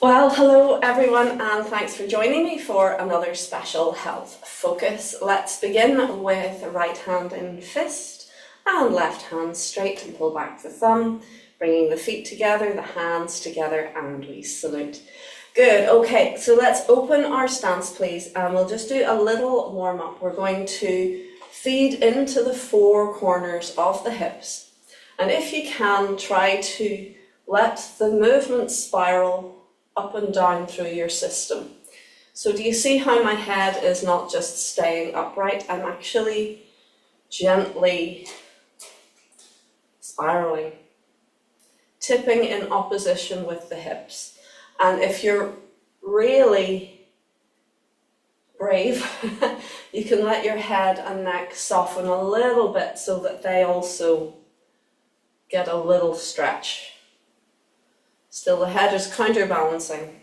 Well, hello everyone, and thanks for joining me for another special health focus. Let's begin with right hand in fist and left hand straight and pull back the thumb, bringing the feet together, the hands together, and we salute. Good, okay, so let's open our stance please, and we'll just do a little warm up. We're going to feed into the four corners of the hips, and if you can, try to let the movement spiral up and down through your system. So do you see how my head is not just staying upright? I'm actually gently spiraling, tipping in opposition with the hips. And if you're really brave, you can let your head and neck soften a little bit so that they also get a little stretch. Still, the head is counterbalancing.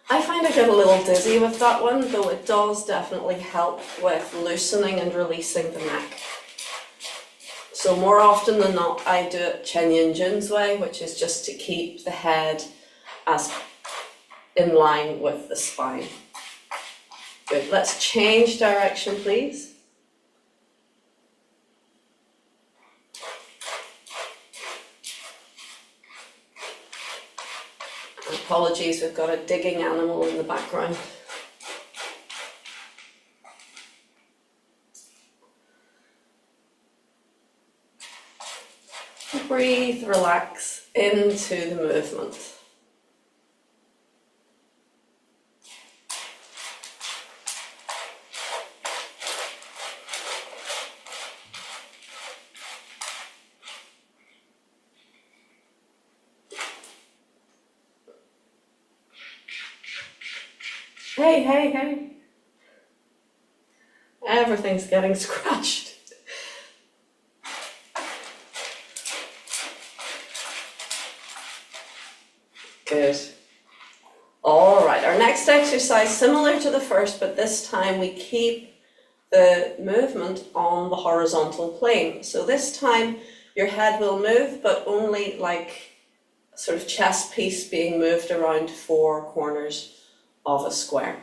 I find I get a little dizzy with that one, though it does definitely help with loosening and releasing the neck. So more often than not, I do it Chen Yin Jun's way, which is just to keep the head as in line with the spine. Good, let's change direction, please. Apologies, we've got a digging animal in the background. Breathe, relax into the movement. Hey, hey, hey. Everything's getting scratched. Good. All right, our next exercise, similar to the first, but this time we keep the movement on the horizontal plane. So this time your head will move, but only like sort of chess piece being moved around four corners of a square.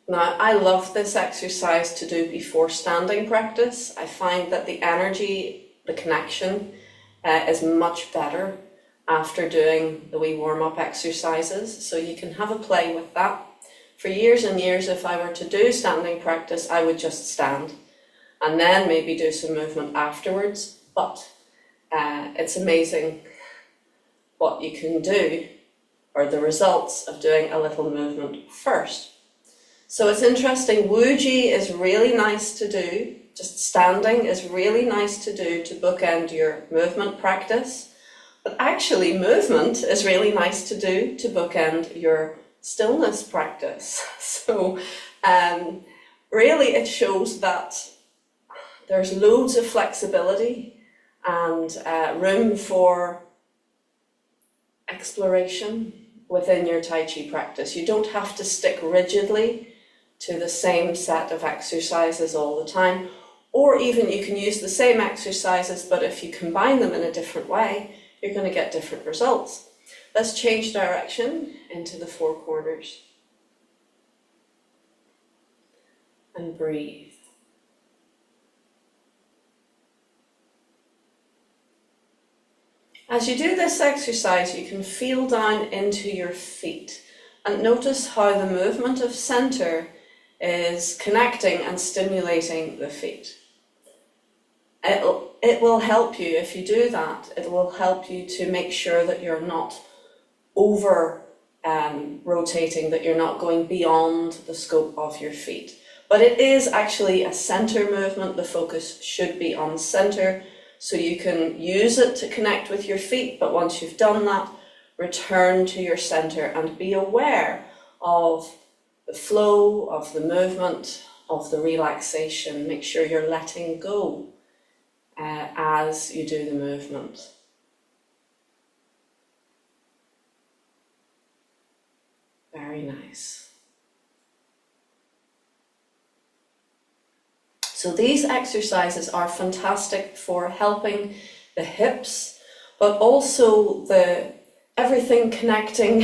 Now, I love this exercise to do before standing practice. I find that the energy, the connection is much better after doing the wee warm-up exercises, so you can have a play with that. For years and years, if I were to do standing practice, I would just stand and then maybe do some movement afterwards, but it's amazing what you can do, or the results of doing a little movement first. So it's interesting, Wuji is really nice to do, just standing is really nice to do to bookend your movement practice, but actually movement is really nice to do to bookend your stillness practice. So really it shows that there's loads of flexibility and room for exploration within your Tai Chi practice. You don't have to stick rigidly to the same set of exercises all the time, or even you can use the same exercises, but if you combine them in a different way, you're going to get different results. Let's change direction into the four corners and breathe. As you do this exercise, you can feel down into your feet and notice how the movement of center is connecting and stimulating the feet. It will help you, if you do that, it will help you to make sure that you're not over rotating, that you're not going beyond the scope of your feet. But it is actually a center movement. The focus should be on center. So you can use it to connect with your feet, but once you've done that, return to your center and be aware of the flow, of the movement, of the relaxation. Make sure you're letting go as you do the movement. Very nice. So these exercises are fantastic for helping the the hips, but also everything connecting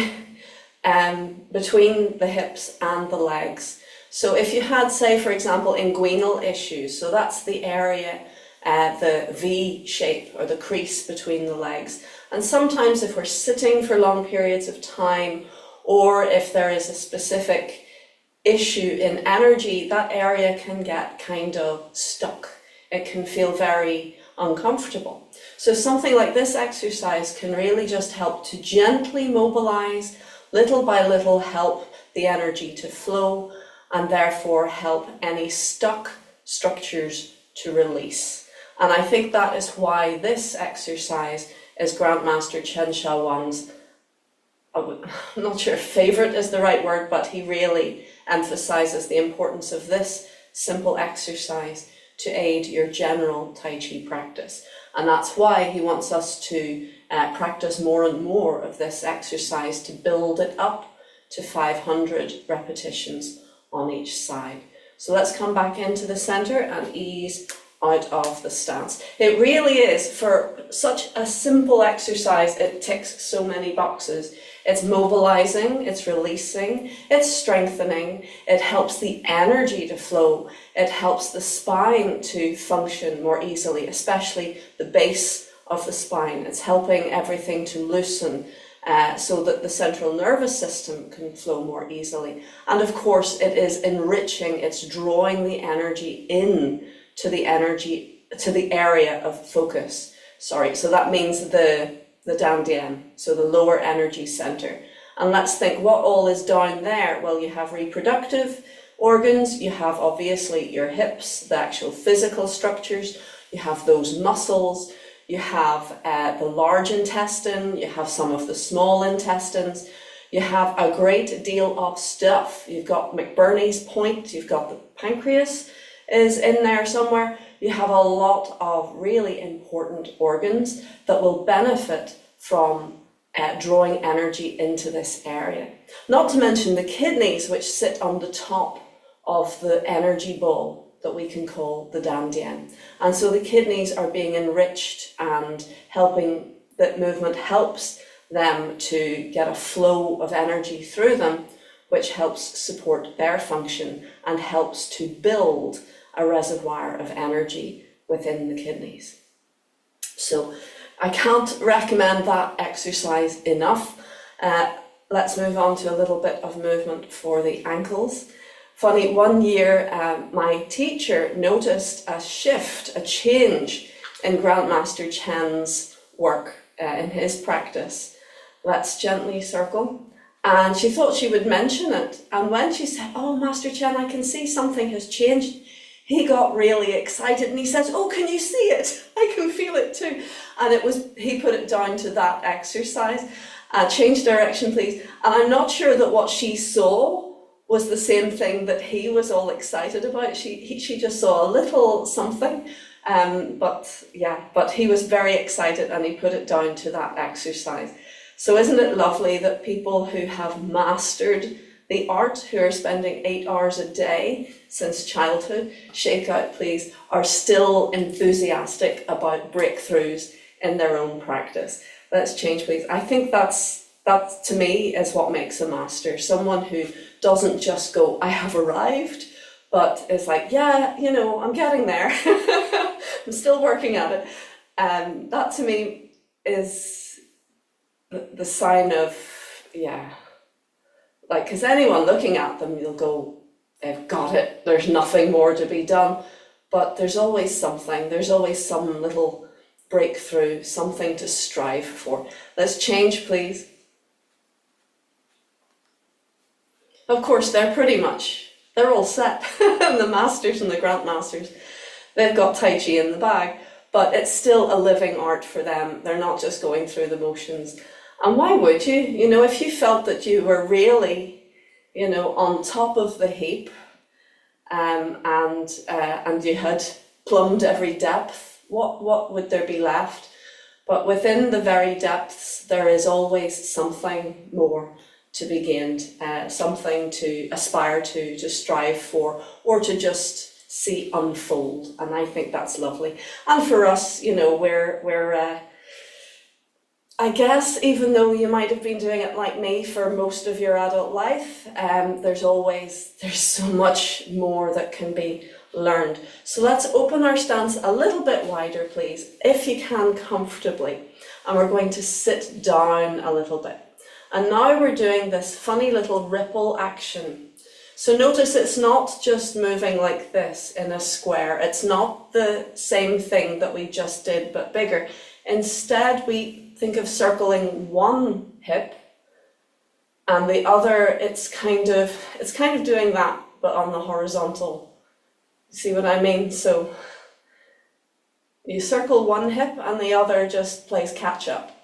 between the hips and the legs. So if you had, say, for example, inguinal issues, so that's the area, the V shape or the crease between the legs. And sometimes if we're sitting for long periods of time, or if there is a specific issue in energy, that area can get kind of stuck. It can feel very uncomfortable. So something like this exercise can really just help to gently mobilize, little by little help the energy to flow, and therefore help any stuck structures to release. And I think that is why this exercise is Grandmaster Chen Shaowan's, I'm not sure if favorite is the right word, but he really emphasizes the importance of this simple exercise to aid your general Tai Chi practice. And that's why he wants us to practice more and more of this exercise to build it up to 500 repetitions on each side. So let's come back into the center and ease out of the stance. It really is, for such a simple exercise, it ticks so many boxes. It's mobilizing, it's releasing, it's strengthening, it helps the energy to flow, it helps the spine to function more easily, especially the base of the spine. It's helping everything to loosen so that the central nervous system can flow more easily. And of course, it is enriching, it's drawing the energy in to the area of focus. So that means the dandian, so the lower energy center. And let's think what all is down there. Well, you have reproductive organs, you have obviously your hips, the actual physical structures, you have those muscles, you have the large intestine, you have some of the small intestines, you have a great deal of stuff. You've got McBurney's point, you've got the pancreas is in there somewhere. You have a lot of really important organs that will benefit from drawing energy into this area. Not to mention the kidneys, which sit on the top of the energy ball that we can call the dandian. And so the kidneys are being enriched, and helping that movement helps them to get a flow of energy through them, which helps support their function and helps to build a reservoir of energy within the kidneys. So I can't recommend that exercise enough. Let's move on to a little bit of movement for the ankles. Funny, one year my teacher noticed a shift, a change in Grandmaster Chen's work, in his practice. Let's gently circle. And she thought she would mention it. And when she said, "Oh, Master Chen, I can see something has changed," he got really excited and he says, "Oh, can you see it? I can feel it too." And he put it down to that exercise. Change direction, please. And I'm not sure that what she saw was the same thing that he was all excited about. She just saw a little something, but he was very excited and he put it down to that exercise. So isn't it lovely that people who have mastered the art, who are spending 8 hours a day since childhood, shake out please, are still enthusiastic about breakthroughs in their own practice. Let's change please. I think that to me is what makes a master. Someone who doesn't just go, "I have arrived," but is like, "Yeah, I'm getting there." I'm still working at it. That to me is the sign of, because anyone looking at them, you'll go, "They've got it, there's nothing more to be done." But there's always something, there's always some little breakthrough, something to strive for. Let's change, please. Of course, they're all set. The masters and the grandmasters, they've got Tai Chi in the bag, but it's still a living art for them. They're not just going through the motions. And why would you? If you felt that you were really, on top of the heap, and you had plumbed every depth, what would there be left? But within the very depths, there is always something more to be gained, something to aspire to strive for, or to just see unfold, and I think that's lovely. And for us, you know, we're I guess even though you might have been doing it like me for most of your adult life, there's so much more that can be learned. So let's open our stance a little bit wider, please, if you can comfortably. And we're going to sit down a little bit. And now we're doing this funny little ripple action. So notice it's not just moving like this in a square. It's not the same thing that we just did, but bigger. Instead, we think of circling one hip and the other, it's kind of doing that, but on the horizontal. See what I mean? So you circle one hip and the other just plays catch up.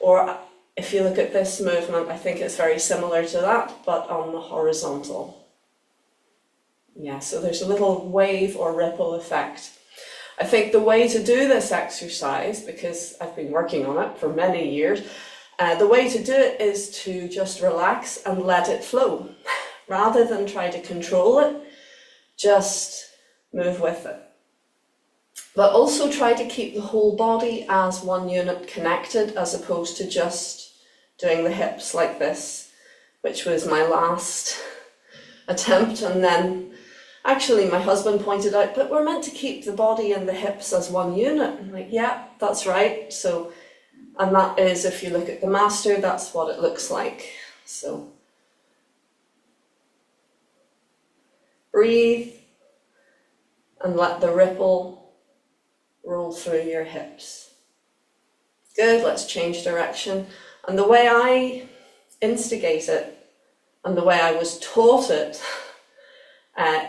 Or if you look at this movement, I think it's very similar to that, but on the horizontal. Yeah, so there's a little wave or ripple effect. I think the way to do this exercise, because I've been working on it for many years, the way to do it is to just relax and let it flow. Rather than try to control it, just move with it. But also try to keep the whole body as one unit connected, as opposed to just doing the hips like this, which was my last attempt. And then actually my husband pointed out, but we're meant to keep the body and the hips as one unit. I'm like, yeah, that's right. So, and that is, if you look at the master, that's what it looks like. So breathe and let the ripple roll through your hips. Good, let's change direction. And the way I instigate it, and the way I was taught it,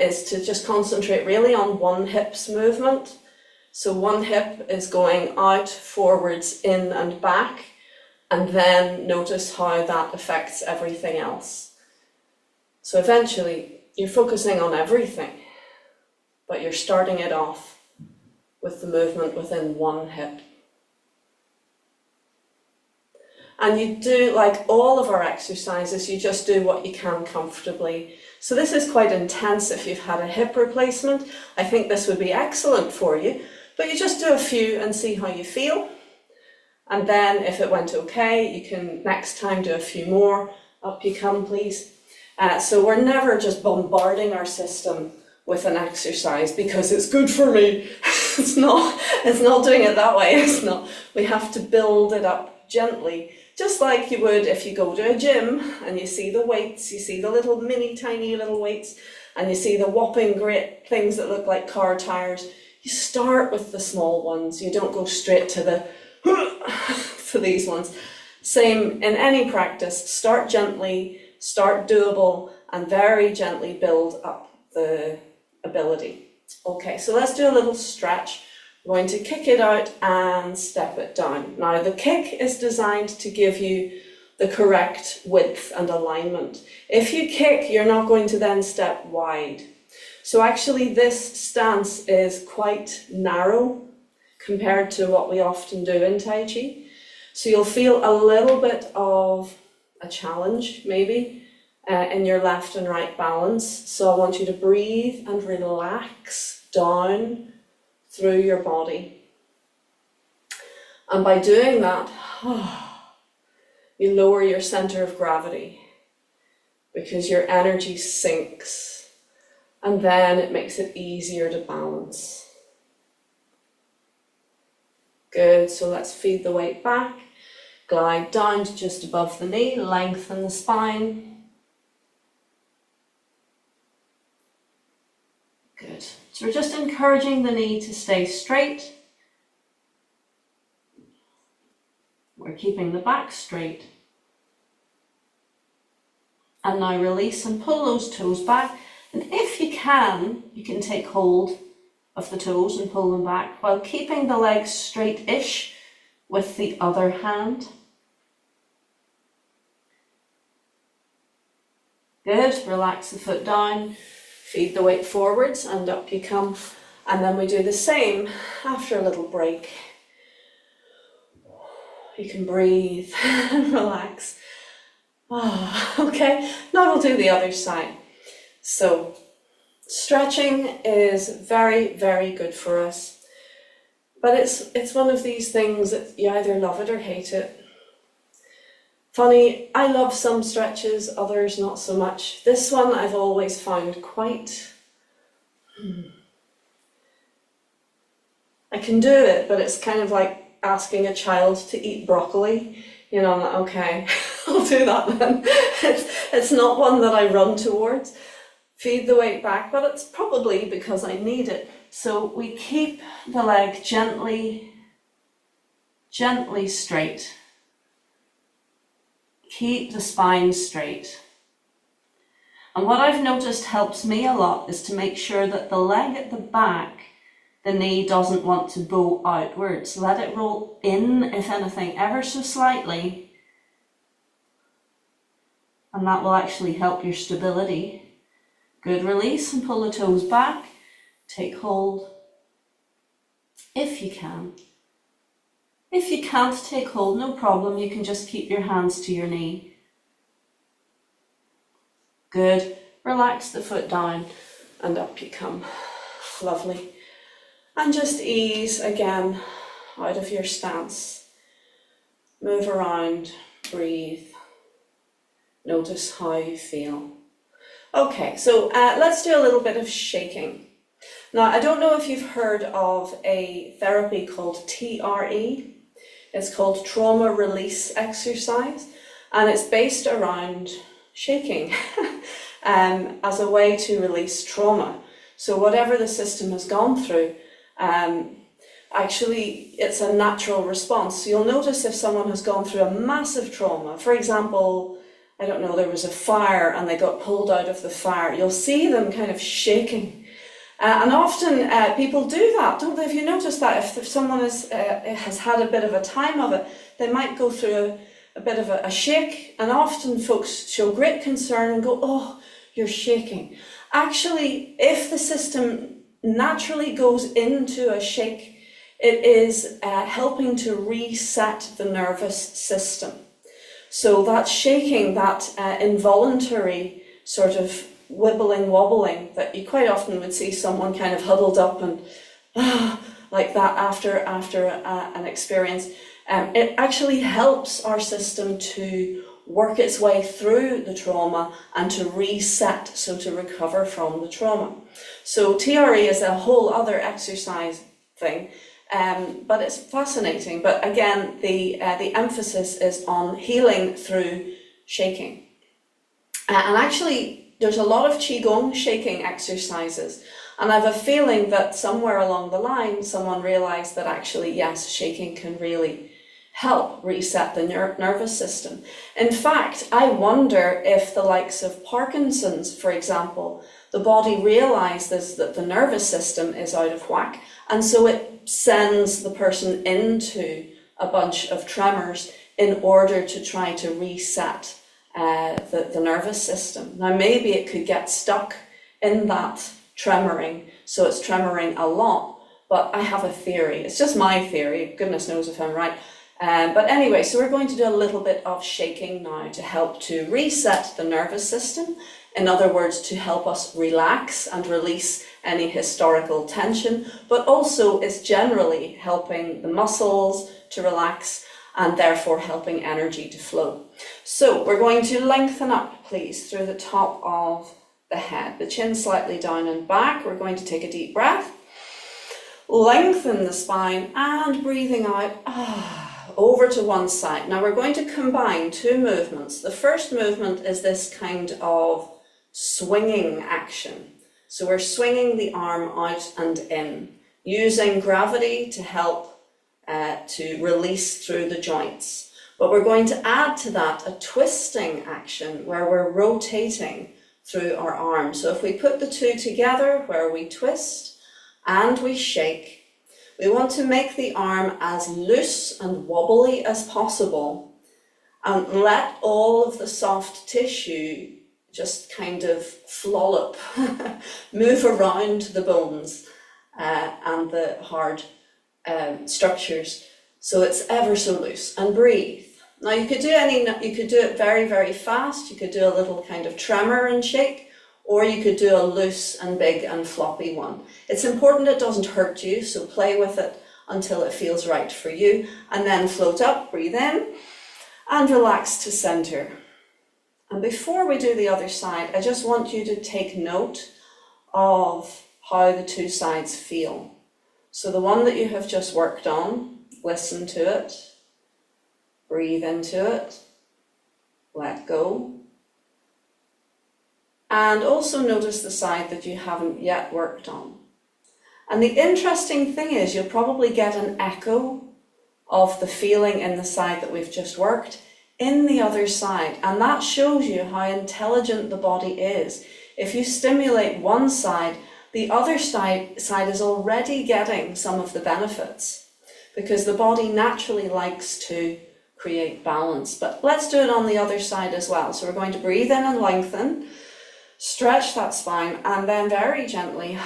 is to just concentrate really on one hip's movement. So one hip is going out, forwards, in and back, and then notice how that affects everything else. So eventually you're focusing on everything, but you're starting it off with the movement within one hip. And you do, like all of our exercises, you just do what you can comfortably. So this is quite intense if you've had a hip replacement. I think this would be excellent for you, but you just do a few and see how you feel. And then if it went okay, you can next time do a few more. Up you come, please. So we're never just bombarding our system with an exercise because it's good for me. It's not doing it that way. It's not. We have to build it up gently. Just like you would if you go to a gym and you see the weights, you see the little tiny little weights, and you see the whopping great things that look like car tires. You start with the small ones. You don't go straight to these ones. Same in any practice. Start gently, start doable, and very gently build up the ability. Okay, so let's do a little stretch. We're going to kick it out and step it down. Now the kick is designed to give you the correct width and alignment. If you kick, you're not going to then step wide. So actually this stance is quite narrow compared to what we often do in Tai Chi. So you'll feel a little bit of a challenge maybe in your left and right balance. So I want you to breathe and relax down through your body. And by doing that, you lower your center of gravity because your energy sinks, and then it makes it easier to balance. Good, so let's feed the weight back, glide down to just above the knee, lengthen the spine. Good. So we're just encouraging the knee to stay straight. We're keeping the back straight. And now release and pull those toes back. And if you can take hold of the toes and pull them back while keeping the legs straight-ish with the other hand. Good. Relax the foot down. Feed the weight forwards and up you come. And then we do the same after a little break. You can breathe and relax. Okay, now we'll do the other side. So Stretching is very, very good for us, but it's one of these things that you either love it or hate it. Funny, I love some stretches, others not so much. This one I've always found quite... I can do it, but it's kind of like asking a child to eat broccoli. You know, I'm like, okay, I'll do that then. It's not one that I run towards. Feed the weight back, but it's probably because I need it. So we keep the leg gently straight. Keep the spine straight. And what I've noticed helps me a lot is to make sure that the leg at the back, the knee doesn't want to bow outwards. Let it roll in, if anything, ever so slightly. And that will actually help your stability. Good, release and pull the toes back. Take hold, if you can. If you can't take hold, no problem, you can just keep your hands to your knee. Good, relax the foot down and up you come. Lovely. And just ease again out of your stance. Move around, breathe. Notice how you feel. Okay, so let's do a little bit of shaking. Now, I don't know if you've heard of a therapy called TRE. It's called trauma release exercise, and it's based around shaking as a way to release trauma. So whatever the system has gone through, actually it's a natural response. So you'll notice if someone has gone through a massive trauma, for example, I don't know, there was a fire and they got pulled out of the fire, you'll see them kind of shaking. And often people do that, don't they? If you notice that, if someone has had a bit of a time of it, they might go through a bit of a shake, and often folks show great concern and go, oh, you're shaking. Actually, if the system naturally goes into a shake, it is helping to reset the nervous system. So that shaking, that involuntary sort of wibbling, wobbling that you quite often would see someone kind of huddled up and like that after an experience, it actually helps our system to work its way through the trauma and to reset, so to recover from the trauma. So TRE is a whole other exercise thing, but it's fascinating. But again, the emphasis is on healing through shaking. And actually, there's a lot of Qi Gong shaking exercises. And I have a feeling that somewhere along the line, someone realized that actually, yes, shaking can really help reset the nervous system. In fact, I wonder if the likes of Parkinson's, for example, the body realizes that the nervous system is out of whack, and so it sends the person into a bunch of tremors in order to try to reset the nervous system. Now, maybe it could get stuck in that tremoring, so it's tremoring a lot, but I have a theory. It's just my theory, goodness knows if I'm right. But anyway, so we're going to do a little bit of shaking now to help to reset the nervous system. In other words, to help us relax and release any historical tension, but also is generally helping the muscles to relax and therefore helping energy to flow. So we're going to lengthen up, please, through the top of the head, the chin slightly down and back. We're going to take a deep breath, lengthen the spine, and breathing out, over to one side. Now we're going to combine two movements. The first movement is this kind of swinging action. So we're swinging the arm out and in, using gravity to help to release through the joints. But we're going to add to that a twisting action where we're rotating through our arm. So if we put the two together, where we twist and we shake, we want to make the arm as loose and wobbly as possible and let all of the soft tissue just kind of flollop, move around the bones and the hard structures, so it's ever so loose, and breathe. Now you could do it very, very fast. You could do a little kind of tremor and shake, or you could do a loose and big and floppy one. It's important it doesn't hurt you, so play with it until it feels right for you, and then float up, breathe in, and relax to center. And before we do the other side, I just want you to take note of how the two sides feel. So the one that you have just worked on, listen to it, breathe into it, let go. And also notice the side that you haven't yet worked on. And the interesting thing is you'll probably get an echo of the feeling in the side that we've just worked in the other side. And that shows you how intelligent the body is. If you stimulate one side, the other side is already getting some of the benefits, because the body naturally likes to create balance. But let's do it on the other side as well. So we're going to breathe in and lengthen, stretch that spine, and then very gently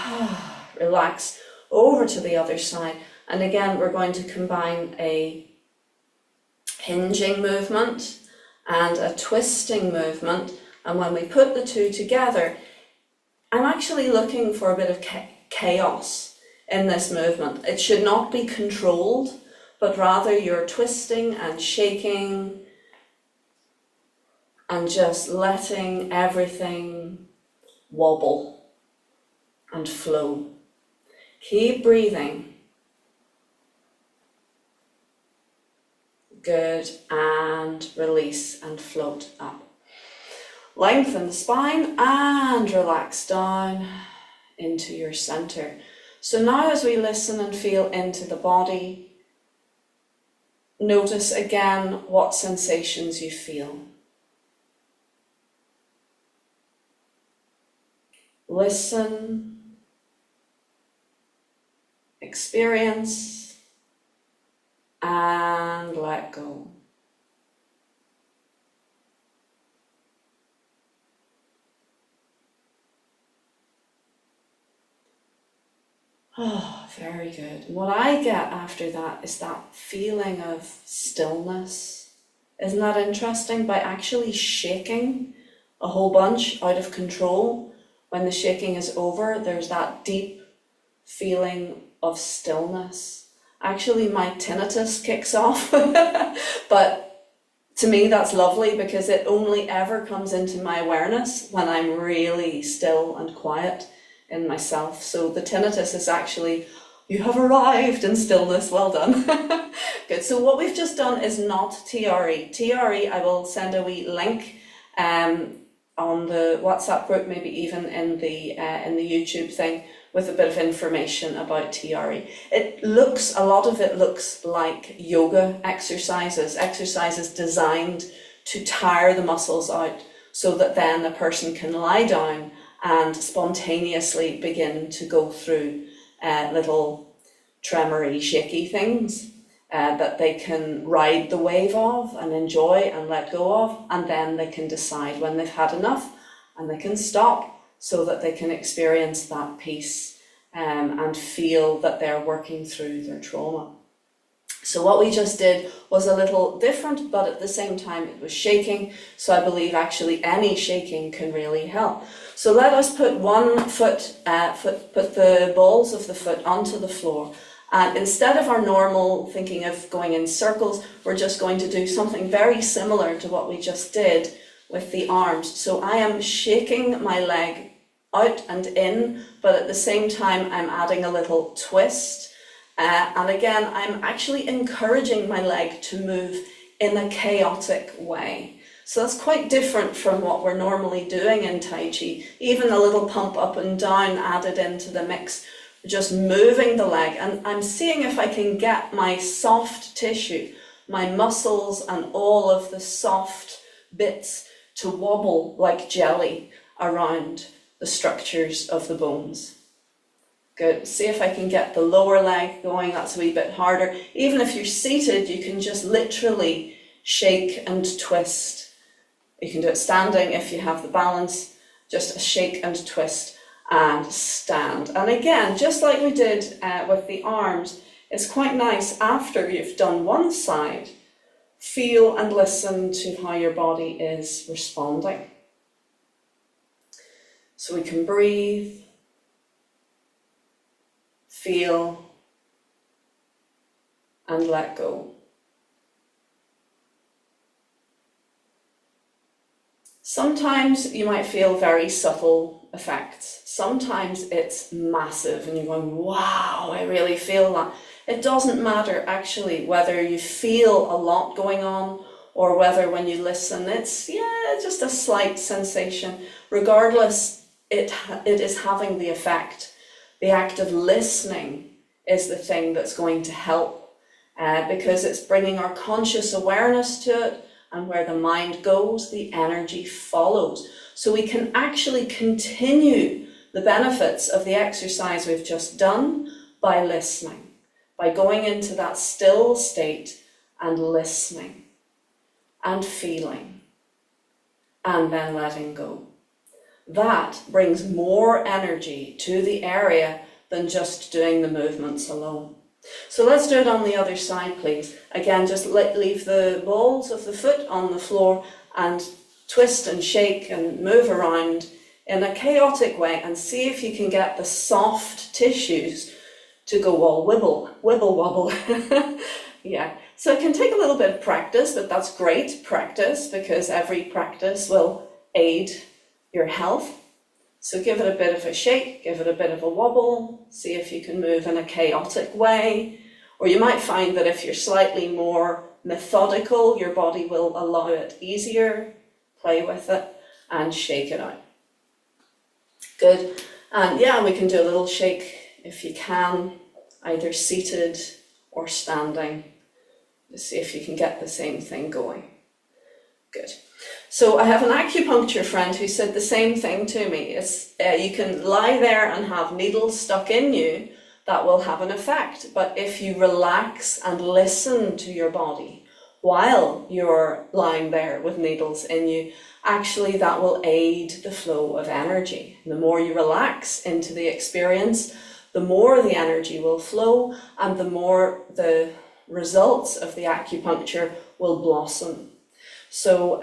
relax over to the other side. And again, we're going to combine a hinging movement and a twisting movement. And when we put the two together, I'm actually looking for a bit of chaos in this movement. It should not be controlled, but rather you're twisting and shaking and just letting everything wobble and flow. Keep breathing. Good, and release and float up. Lengthen the spine and relax down into your center. So now as we listen and feel into the body, notice again what sensations you feel. Listen, experience, and let go. Oh, very good. What I get after that is that feeling of stillness. Isn't that interesting? By actually shaking a whole bunch out of control, when the shaking is over, there's that deep feeling of stillness. Actually, my tinnitus kicks off, but to me that's lovely, because it only ever comes into my awareness when I'm really still and quiet in myself. So the tinnitus is actually, you have arrived in stillness, well done. Good. So what we've just done is not TRE. TRE, I will send a wee link on the WhatsApp group, maybe even in the YouTube thing, with a bit of information about TRE. A lot of it looks like yoga exercises designed to tire the muscles out, so that then the person can lie down and spontaneously begin to go through little tremory, shaky things that they can ride the wave of and enjoy and let go of, and then they can decide when they've had enough and they can stop, so that they can experience that peace and feel that they're working through their trauma. So what we just did was a little different, but at the same time it was shaking. So I believe actually any shaking can really help. So let us put one foot, put the balls of the foot onto the floor. And instead of our normal thinking of going in circles, we're just going to do something very similar to what we just did with the arms. So I am shaking my leg out and in, but at the same time I'm adding a little twist. And again, I'm actually encouraging my leg to move in a chaotic way. So that's quite different from what we're normally doing in Tai Chi. Even a little pump up and down added into the mix, just moving the leg. And I'm seeing if I can get my soft tissue, my muscles and all of the soft bits to wobble like jelly around the structures of the bones. Good. See if I can get the lower leg going. That's a wee bit harder. Even if you're seated, you can just literally shake and twist. You can do it standing if you have the balance. Just a shake and twist and stand. And again, just like we did with the arms, it's quite nice after you've done one side, feel and listen to how your body is responding. So we can breathe, feel, and let go. Sometimes you might feel very subtle effects. Sometimes it's massive and you're going, wow, I really feel that. It doesn't matter actually whether you feel a lot going on or whether when you listen it's, just a slight sensation. Regardless, it is having the effect. The act of listening is the thing that's going to help because it's bringing our conscious awareness to it, and where the mind goes, the energy follows. So we can actually continue the benefits of the exercise we've just done by listening, by going into that still state and listening and feeling and then letting go. That brings more energy to the area than just doing the movements alone. So let's do it on the other side, please. Again, just leave the balls of the foot on the floor and twist and shake and move around in a chaotic way and see if you can get the soft tissues to go all wibble wobble. Yeah, so it can take a little bit of practice, but that's great practice because every practice will aid your health. So give it a bit of a shake, give it a bit of a wobble, see if you can move in a chaotic way. Or you might find that if you're slightly more methodical, your body will allow it easier, play with it and shake it out. Good. And yeah, we can do a little shake if you can, either seated or standing, to see if you can get the same thing going. Good. So I have an acupuncture friend who said the same thing to me. It's you can lie there and have needles stuck in you, that will have an effect. But if you relax and listen to your body while you're lying there with needles in you, actually that will aid the flow of energy. The more you relax into the experience, the more the energy will flow and the more the results of the acupuncture will blossom. So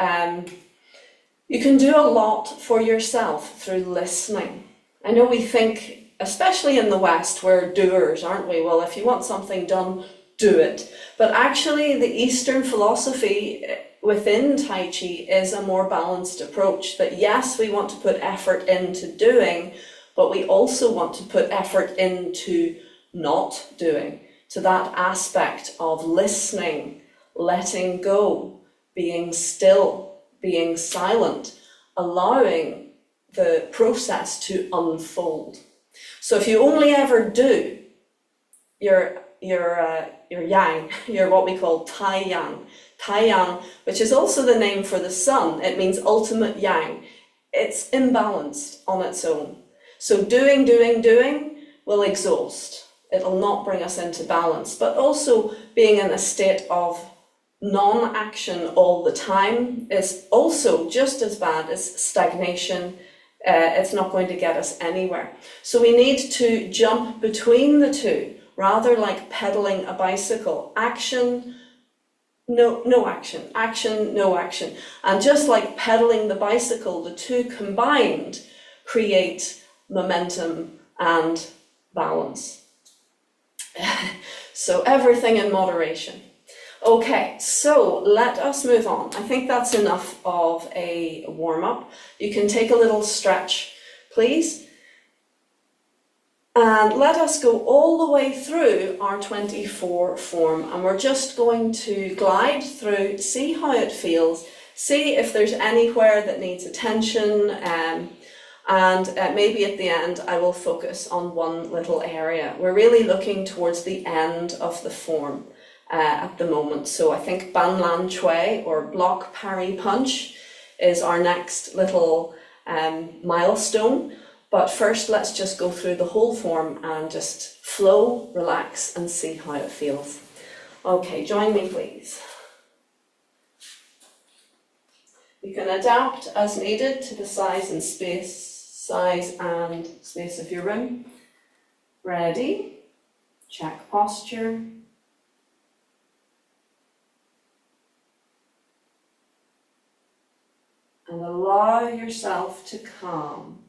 you can do a lot for yourself through listening. I know we think, especially in the West, we're doers, aren't we? Well, if you want something done, do it. But actually, the Eastern philosophy within Tai Chi is a more balanced approach. That yes, we want to put effort into doing, but we also want to put effort into not doing. To that aspect of listening, letting go, being still, being silent, allowing the process to unfold. So if you only ever do your yang, your what we call Tai Yang, which is also the name for the sun, it means ultimate yang. It's imbalanced on its own. So doing will exhaust. It'll not bring us into balance, but also being in a state of non-action all the time is also just as bad as stagnation. It's not going to get us anywhere. So we need to jump between the two, rather like pedaling a bicycle. Action, no action, action, no action. And just like pedaling the bicycle, the two combined create momentum and balance. So everything in moderation. Okay, so let us move on. I think that's enough of a warm-up. You can take a little stretch, please. And let us go all the way through our 24 form. And we're just going to glide through, see how it feels, see if there's anywhere that needs attention, and maybe at the end I will focus on one little area. We're really looking towards the end of the form at the moment. So I think Ban Lan Chui, or block Parry Punch, is our next little milestone. But first let's just go through the whole form and just flow, relax and see how it feels. Okay, join me please. You can adapt as needed to the size and space of your room. Ready? Check posture. And allow yourself to calm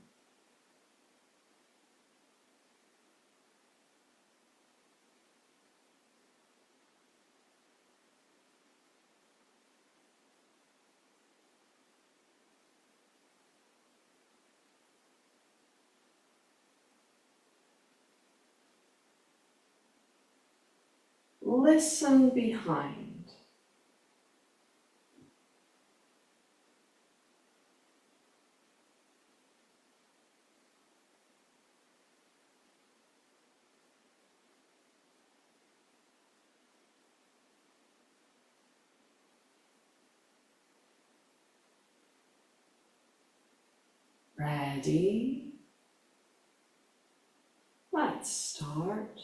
listen behind. Ready? Let's start.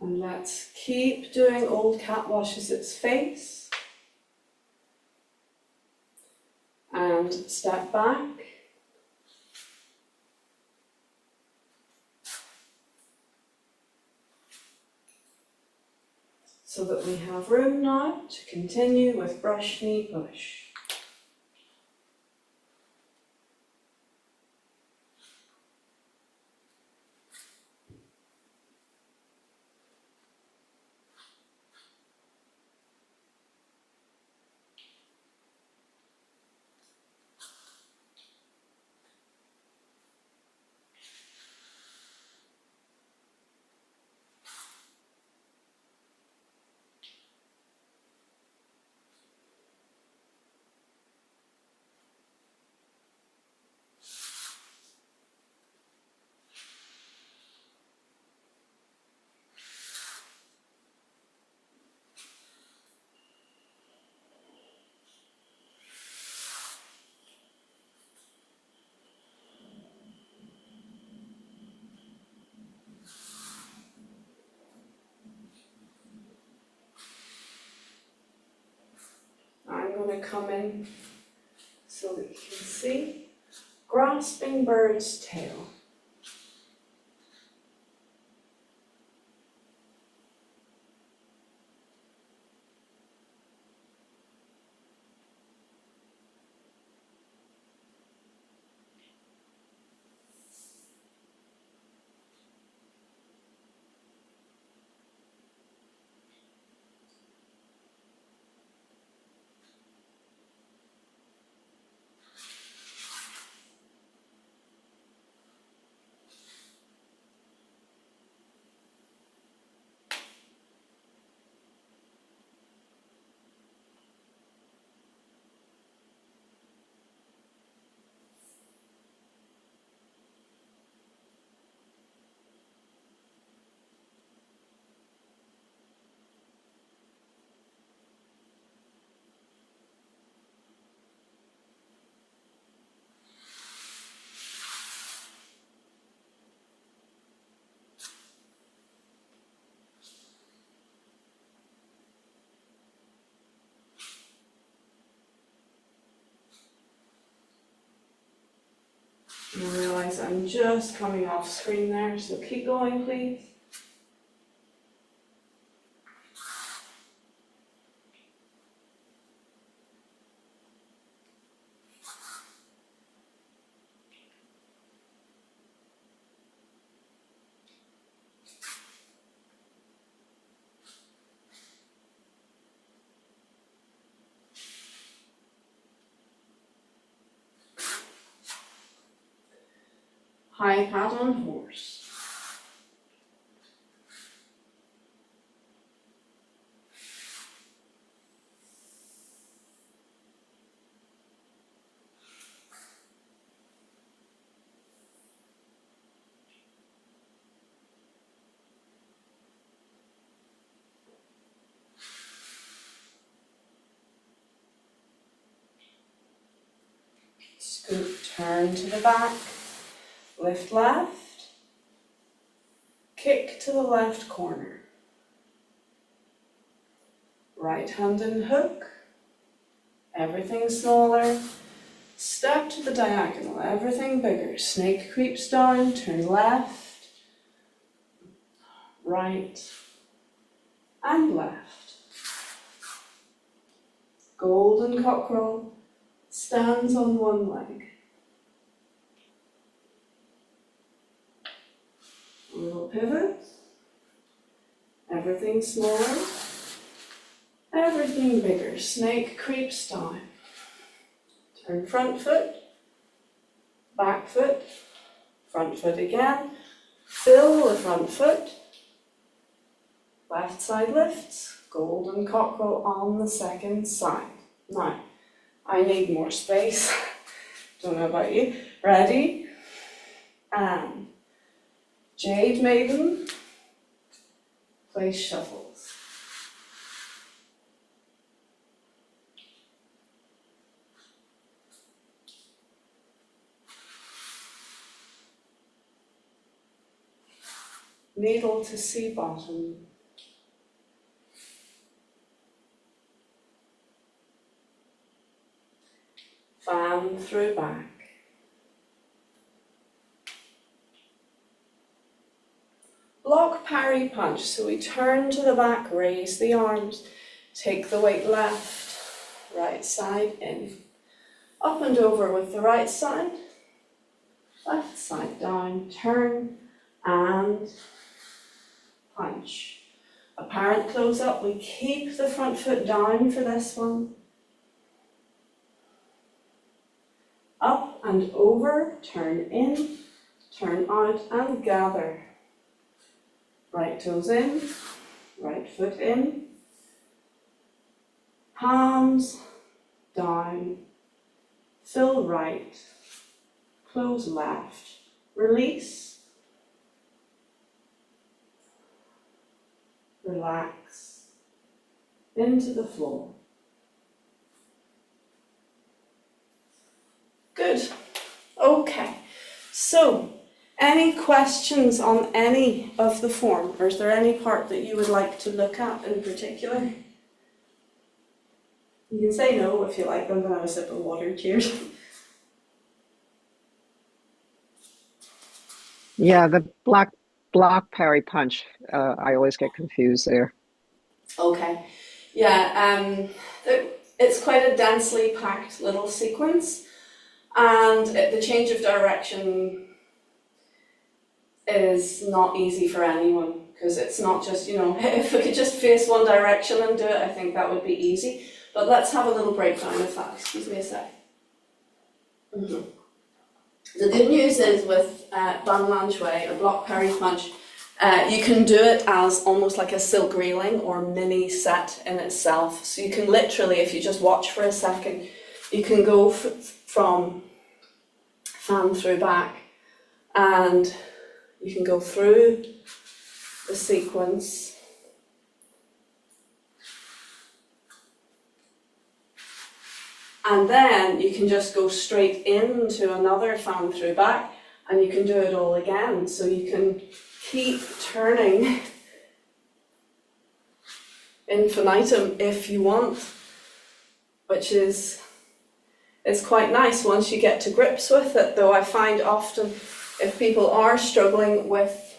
And let's keep doing old cat washes its face. And step back. So that we have room now to continue with brush, knee, push. I'm going to come in so that you can see. Grasping bird's tail. And I realise I'm just coming off screen there, so keep going, please. High pat on horse. turn to the back, lift left, kick to the left corner. Right hand in hook, everything smaller. Step to the diagonal, everything bigger. Snake creeps down, turn left, right, and left. Golden cockerel stands on one leg. A little pivot, everything smaller, everything bigger. Snake creeps down. Turn front foot, back foot, front foot again. Fill the front foot. Left side lifts, golden cockerel on the second side. Now, I need more space. Don't know about you. Ready? And Jade Maiden, place shuffles. Needle to sea bottom. Fan through back. Block parry punch. So we turn to the back, raise the arms, take the weight left, right side in. Up and over with the right side, left side down, turn and punch. Apparent close up, we keep the front foot down for this one. Up and over, turn in, turn out and gather. Right toes in, right foot in. Palms down, fill right, close left, release. Relax into the floor. Good. Okay. So, any questions on any of the form, or is there any part that you would like to look at in particular? You can say no if you like. I'm going to have a sip of water. Cheers. Yeah, the block parry punch. I always get confused there. Okay. Yeah, it's quite a densely packed little sequence, and the change of direction is not easy for anyone, because it's not just, if we could just face one direction and do it, I think that would be easy. But let's have a little breakdown of that. Excuse me a sec. The good news is with Banlan Shui, a block parry punch, you can do it as almost like a silk reeling or mini set in itself. So you can literally, if you just watch for a second, you can go from fan through back, and you can go through the sequence. And then you can just go straight into another fan through back, and you can do it all again. So you can keep turning infinitum if you want, which is quite nice once you get to grips with it. Though I find often if people are struggling with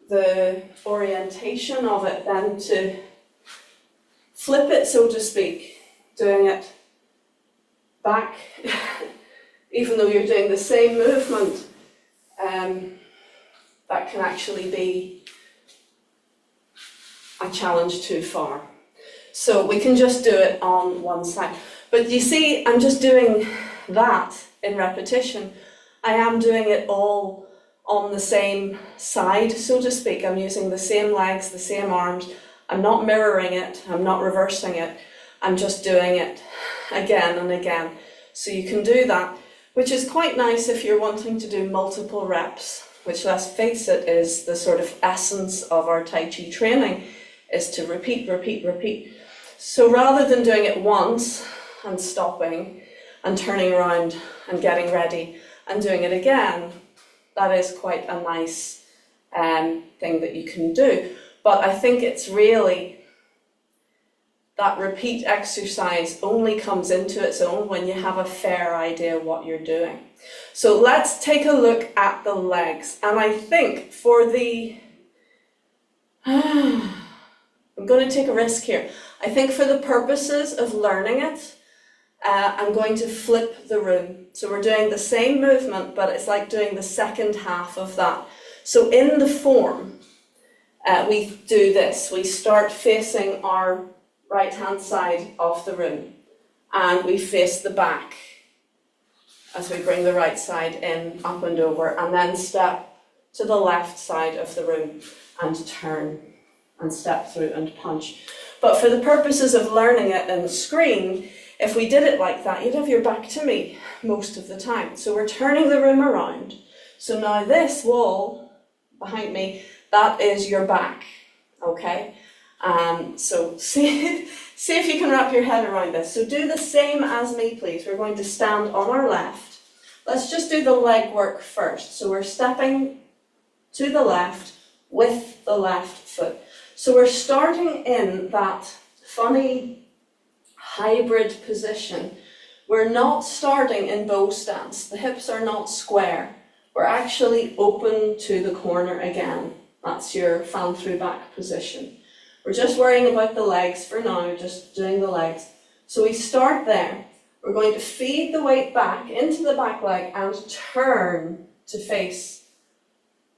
the orientation of it, then to flip it, so to speak, doing it back, even though you're doing the same movement, that can actually be a challenge too far. So we can just do it on one side. But you see, I'm just doing that in repetition. I am doing it all on the same side, so to speak. I'm using the same legs, the same arms. I'm not mirroring it, I'm not reversing it. I'm just doing it again and again. So you can do that, which is quite nice if you're wanting to do multiple reps, which, let's face it, is the sort of essence of our Tai Chi training, is to repeat, repeat, repeat. So rather than doing it once and stopping and turning around and getting ready and doing it again, that is quite a nice thing that you can do. But I think it's really that repeat exercise only comes into its own when you have a fair idea what you're doing. So let's take a look at the legs. And I think for the, I'm going to take a risk here. I think for the purposes of learning it, I'm going to flip the room. So we're doing the same movement, but it's like doing the second half of that. So in the form, we do this. We start facing our right-hand side of the room, and we face the back as we bring the right side in, up and over, and then step to the left side of the room and turn and step through and punch. But for the purposes of learning it in the screen, if we did it like that, you'd have your back to me most of the time. So we're turning the room around. So now this wall behind me, that is your back, okay? So see if you can wrap your head around this. So do the same as me, please. We're going to stand on our left. Let's just do the leg work first. So we're stepping to the left with the left foot. So we're starting in that funny hybrid position. We're not starting in bow stance. The hips are not square. We're actually open to the corner again. That's your fan through back position. We're just worrying about the legs for now, just doing the legs. So we start there. We're going to feed the weight back into the back leg and turn to face.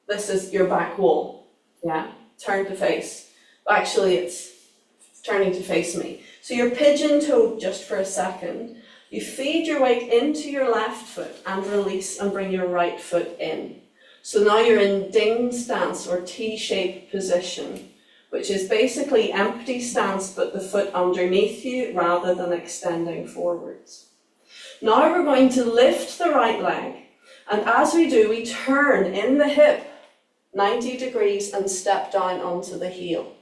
This is your back wall. Yeah, turn to face. Actually, it's turning to face me. So you're pigeon-toed just for a second. You feed your weight into your left foot and release and bring your right foot in. So now you're in ding stance or T-shaped position, which is basically empty stance but the foot underneath you rather than extending forwards. Now we're going to lift the right leg, and as we do, we turn in the hip 90 degrees and step down onto the heel.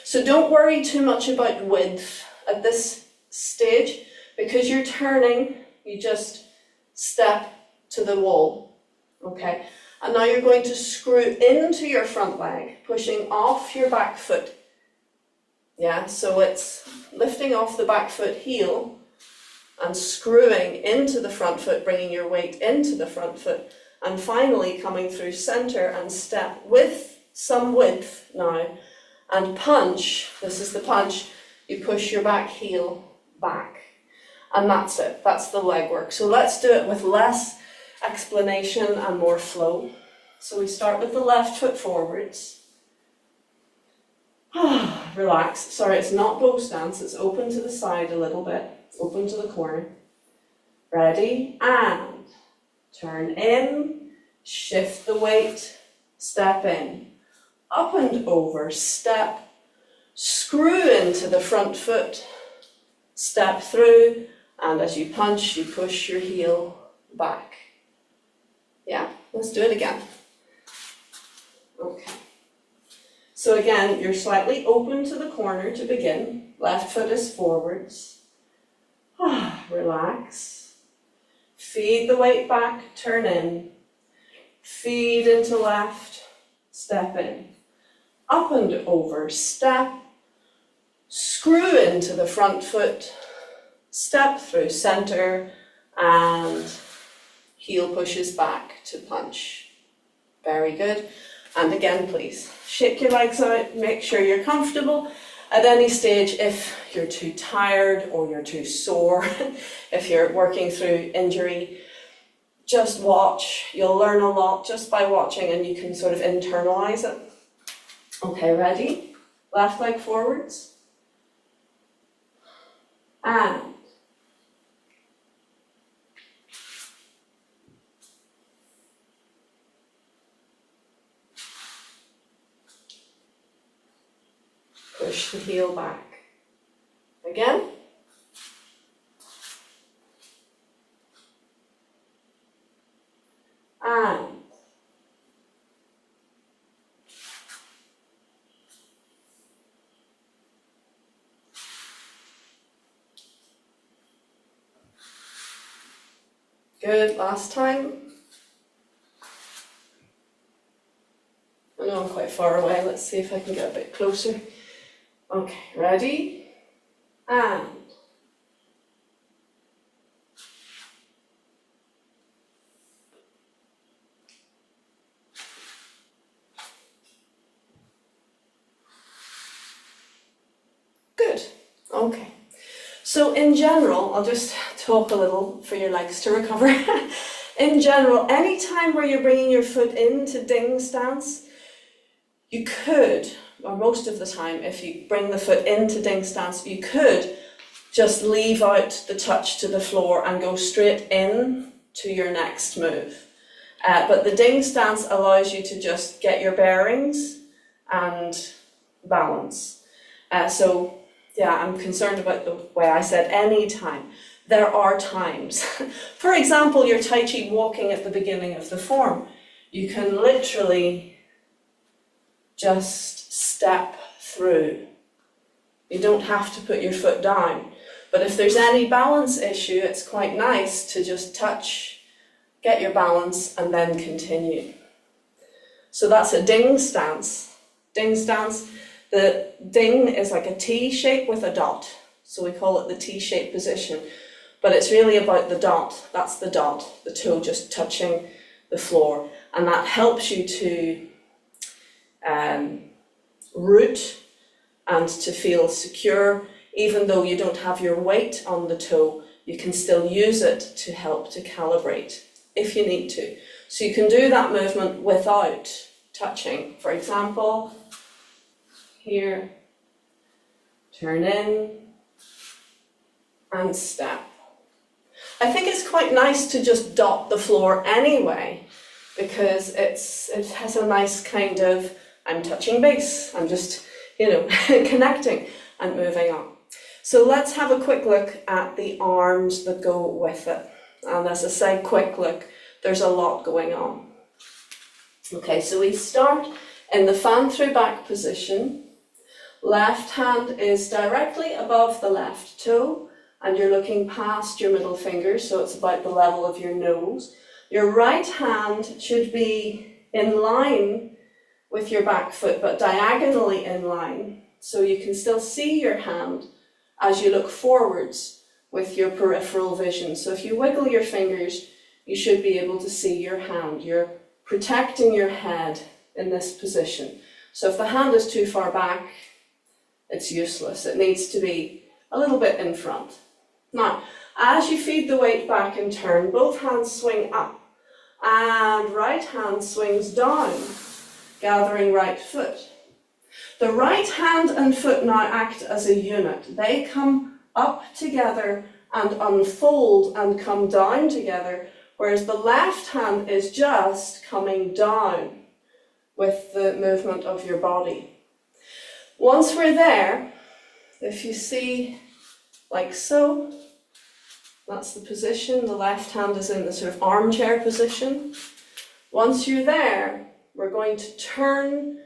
So don't worry too much about width at this stage, because you're turning, you just step to the wall, okay? And now you're going to screw into your front leg, pushing off your back foot. Yeah, so it's lifting off the back foot heel and screwing into the front foot, bringing your weight into the front foot, and finally coming through center and step with some width now and punch. This is the punch. You push your back heel back. And that's it. That's the leg work. So let's do it with less explanation and more flow. So we start with the left foot forwards. Relax. Sorry, it's not bow stance. It's open to the side a little bit. Open to the corner. Ready? And turn in. Shift the weight. Step in. Up and over. Step. Screw into the front foot. Step through. And as you punch, you push your heel back. Yeah, let's do it again. Okay. So again, you're slightly open to the corner to begin. Left foot is forwards. Relax. Feed the weight back, turn in. Feed into left, step in. Up and over, step. Screw into the front foot. Step through center and heel pushes back to punch. Very good. And again, please, shake your legs out, make sure you're comfortable. At any stage, if you're too tired or you're too sore, if you're working through injury, just watch. You'll learn a lot just by watching, and you can sort of internalize it. Okay, ready? Left leg forwards. And push the heel back. Again. And good, last time. quite far away. Let's see if I can get a bit closer. Okay, ready? And good. Okay. So in general, I'll just talk a little for your legs to recover. In general, any time where you're bringing your foot into ding stance, you could, or most of the time, if you bring the foot into ding stance, you could just leave out the touch to the floor and go straight in to your next move. But the ding stance allows you to just get your bearings and balance. So yeah, I'm concerned about the way I said any time. There are times. For example, your Tai Chi walking at the beginning of the form. You can literally just step through. You don't have to put your foot down. But if there's any balance issue, it's quite nice to just touch, get your balance, and then continue. So that's a ding stance. Ding stance. The ding is like a T shape with a dot, so we call it the T-shaped position, but it's really about the dot. That's the dot, the toe just touching the floor, and that helps you to root and to feel secure. Even though you don't have your weight on the toe, you can still use it to help to calibrate if you need to. So you can do that movement without touching. For example, here, turn in, and step. I think it's quite nice to just dot the floor anyway, because it has a nice kind of, I'm touching base, I'm just, connecting and moving on. So let's have a quick look at the arms that go with it. And as I say, quick look, there's a lot going on. Okay, so we start in the fan through back position. Left hand is directly above the left toe, and you're looking past your middle finger, so it's about the level of your nose. Your right hand should be in line with your back foot, but diagonally in line, so you can still see your hand as you look forwards with your peripheral vision. So if you wiggle your fingers, you should be able to see your hand. You're protecting your head in this position. So if the hand is too far back, it's useless. It needs to be a little bit in front. Now, as you feed the weight back and turn, both hands swing up and right hand swings down, gathering right foot. The right hand and foot now act as a unit. They come up together and unfold and come down together, whereas the left hand is just coming down with the movement of your body. Once we're there, if you see like so, that's the position. The left hand is in the sort of armchair position. Once you're there, we're going to turn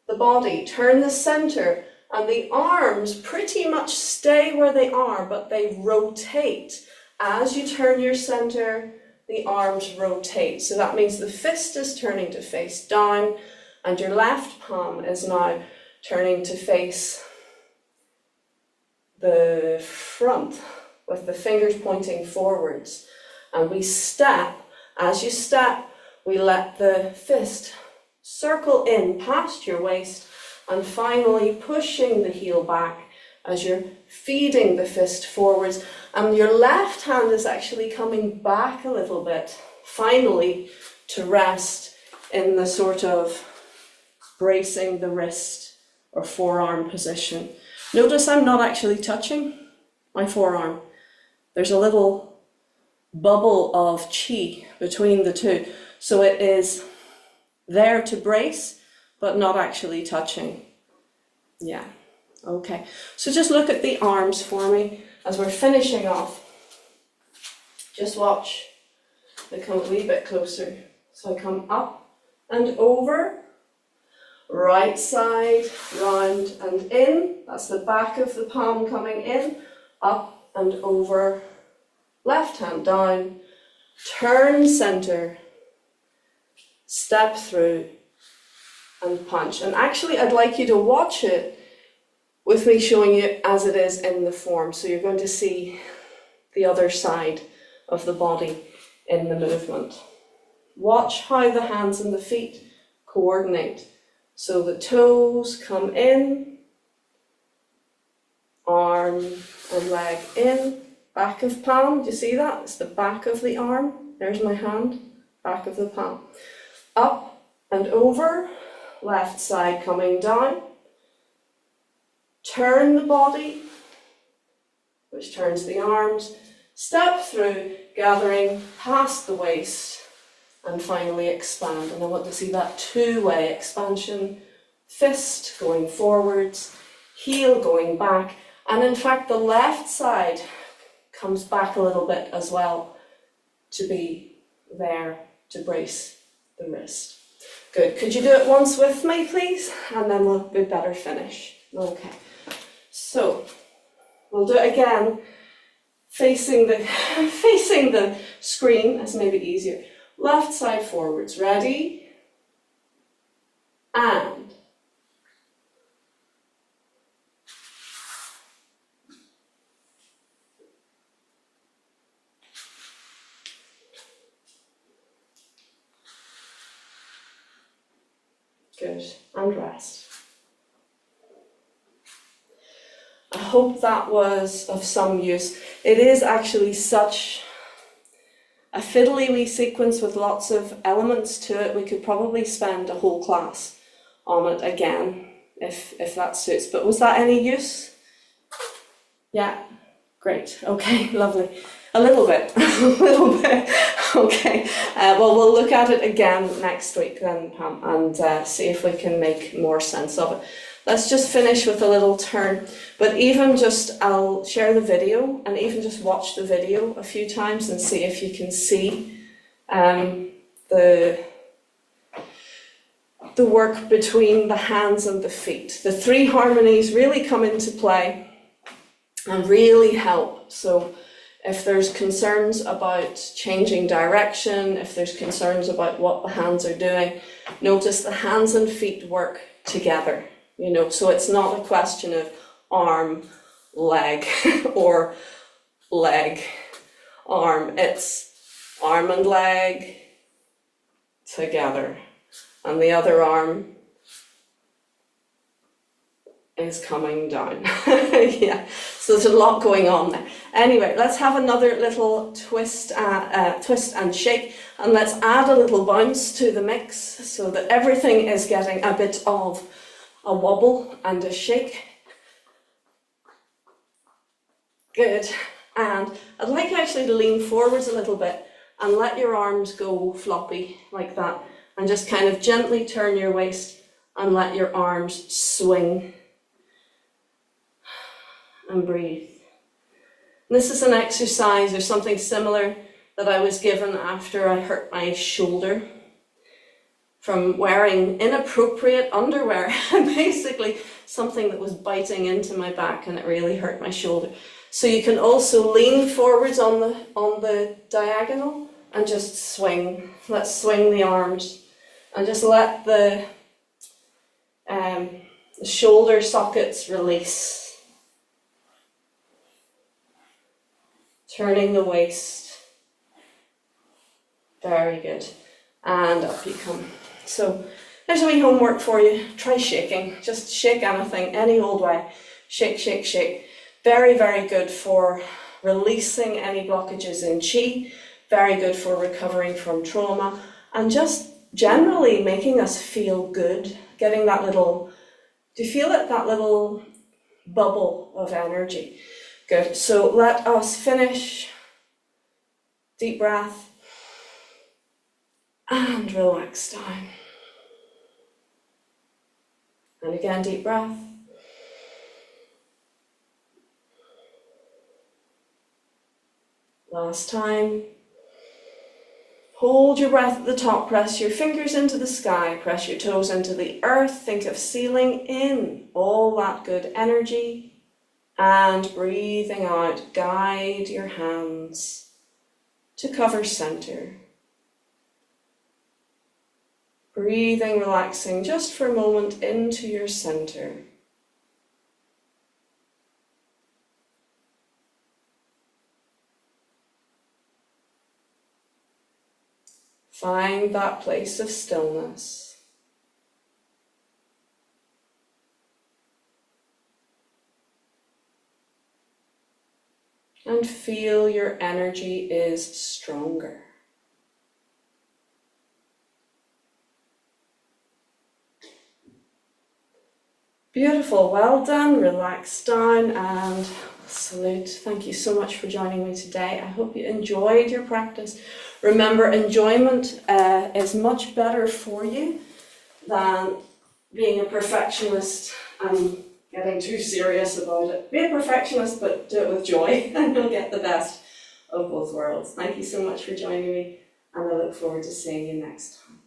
the body, turn the center, and the arms pretty much stay where they are, but they rotate. As you turn your center, the arms rotate. So that means the fist is turning to face down, and your left palm is now turning to face the front with the fingers pointing forwards. And we step. As you step, we let the fist circle in past your waist and finally pushing the heel back as you're feeding the fist forwards. And your left hand is actually coming back a little bit, finally, to rest in the sort of bracing the wrist or forearm position. Notice I'm not actually touching my forearm. There's a little bubble of Qi between the two. So it is there to brace, but not actually touching. Yeah, okay. So just look at the arms for me as we're finishing off. Just watch. They come a wee bit closer. So I come up and over. Right side, round and in. That's the back of the palm coming in, up and over. Left hand down, turn center, step through, and punch. And actually, I'd like you to watch it with me showing you as it is in the form. So you're going to see the other side of the body in the movement. Watch how the hands and the feet coordinate. So the toes come in, arm and leg in, back of palm, do you see that? It's the back of the arm. There's my hand, back of the palm. Up and over, left side coming down. Turn the body, which turns the arms. Step through, gathering past the waist, and finally expand. And I want to see that two-way expansion. Fist going forwards, heel going back, and in fact the left side comes back a little bit as well to be there to brace the wrist. Good. Could you do it once with me, please? And then we'd better finish. Okay. So we'll do it again, facing the screen. That's maybe easier. Left side forwards. Ready? And good. And rest. I hope that was of some use. It is actually such a fiddly wee sequence with lots of elements to it. We could probably spend a whole class on it again, if that suits. But was that any use? Yeah, great. Okay, lovely. A little bit, a little bit. Okay, well, we'll look at it again next week then, Pam, and see if we can make more sense of it. Let's just finish with a little turn, but even just, I'll share the video and even just watch the video a few times and see if you can see the work between the hands and the feet. The three harmonies really come into play and really help. So if there's concerns about changing direction, if there's concerns about what the hands are doing, notice the hands and feet work together. You know, so it's not a question of arm, leg, or leg, arm. It's arm and leg together. And the other arm is coming down. Yeah, so there's a lot going on there. Anyway, let's have another little twist and shake, and let's add a little bounce to the mix so that everything is getting a bit of a wobble and a shake. Good. And I'd like actually to lean forwards a little bit and let your arms go floppy like that, and just kind of gently turn your waist and let your arms swing and breathe. And this is an exercise or something similar that I was given after I hurt my shoulder from wearing inappropriate underwear, basically something that was biting into my back, and it really hurt my shoulder. So you can also lean forwards on the diagonal and just swing. Let's swing the arms and just let the shoulder sockets release. Turning the waist. Very good. And up you come. So there's a wee homework for you. Try shaking. Just shake anything, any old way. Shake, shake, shake. Very, very good for releasing any blockages in Qi. Very good for recovering from trauma. And just generally making us feel good. Getting that little, do you feel it? That little bubble of energy. Good. So let us finish. Deep breath. And relax down. And again, deep breath. Last time. Hold your breath at the top. Press your fingers into the sky. Press your toes into the earth. Think of sealing in all that good energy. And breathing out. Guide your hands to cover center. Breathing, relaxing just for a moment into your center. Find that place of stillness. And feel your energy is stronger. Beautiful, well done. Relax down and salute. Thank you so much for joining me today. I hope you enjoyed your practice. Remember, enjoyment is much better for you than being a perfectionist and getting too serious about it. Be a perfectionist, but do it with joy, and you'll get the best of both worlds. Thank you so much for joining me, and I look forward to seeing you next time.